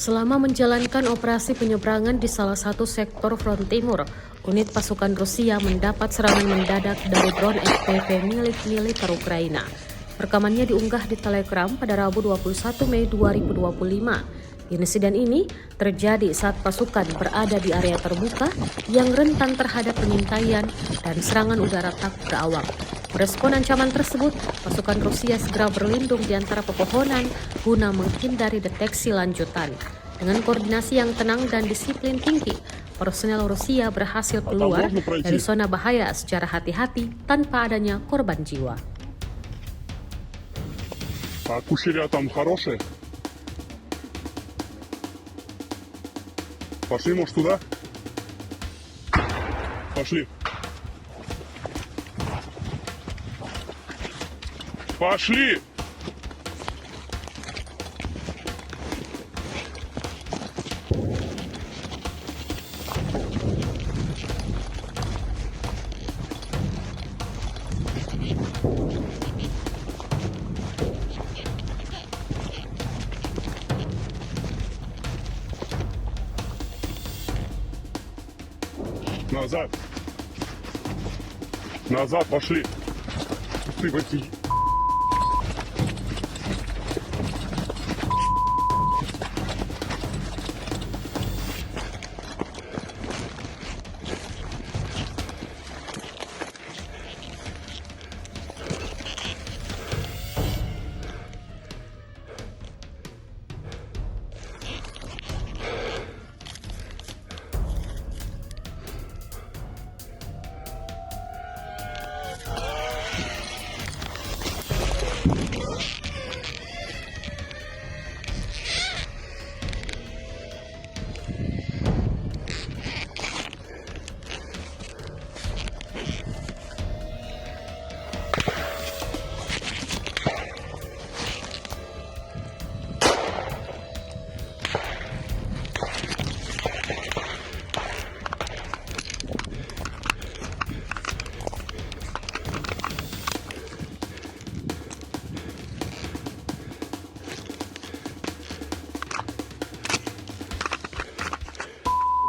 Selama menjalankan operasi penyeberangan di salah satu sektor front timur, unit pasukan Rusia mendapat serangan mendadak dari drone FPV milik militer Ukraina. Rekamannya diunggah di Telegram pada Rabu 21 Mei 2025. Insiden ini terjadi saat pasukan berada di area terbuka yang rentan terhadap pengintaian dan serangan udara tak berawak. Merespon ancaman tersebut, pasukan Rusia segera berlindung di antara pepohonan guna menghindari deteksi lanjutan. Dengan koordinasi yang tenang dan disiplin tinggi, personel Rusia berhasil keluar dari zona bahaya secara hati-hati tanpa adanya korban jiwa. А кучеря там хорошие? Пошли, может, туда? Пошли. Пошли! Назад. Назад, пошли. Ты пойди.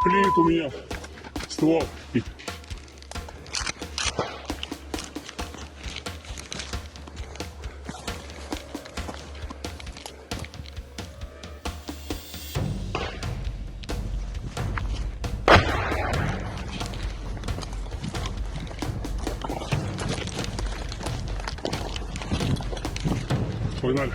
Клеит у меня ствол. Погнали.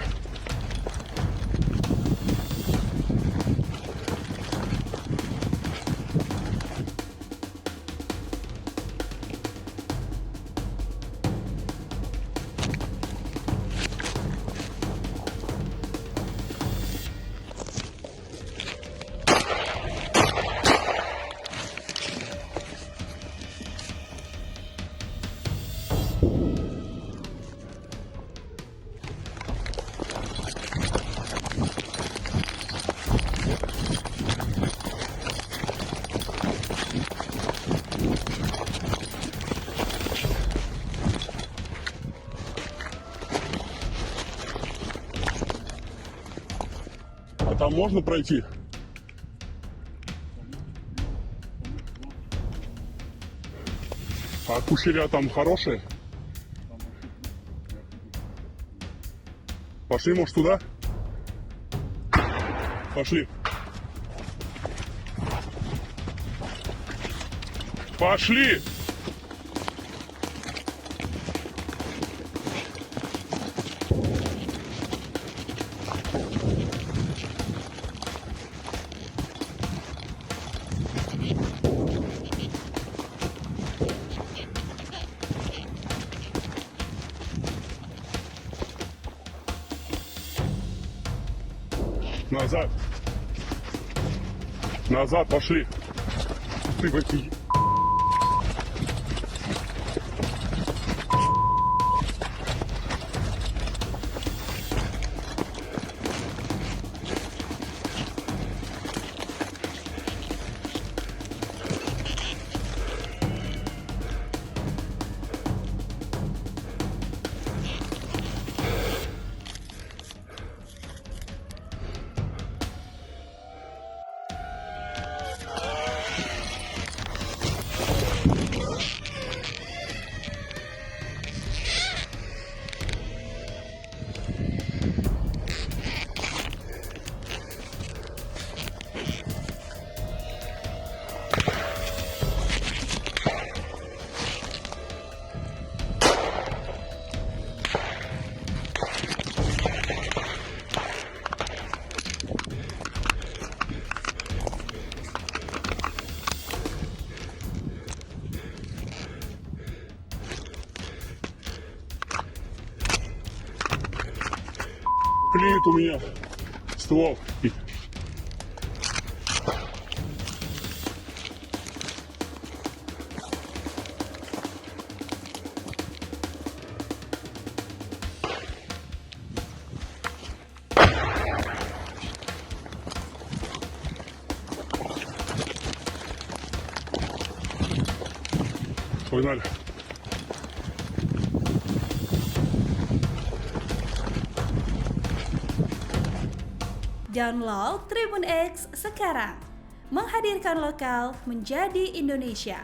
А там можно пройти? А кучеря там хорошие? Пошли, может, туда? Пошли. Пошли! Назад. Назад, пошли. Ты пойди. клеит у меня ствол. Погнали. Download Tribun X sekarang. Menghadirkan lokal menjadi Indonesia.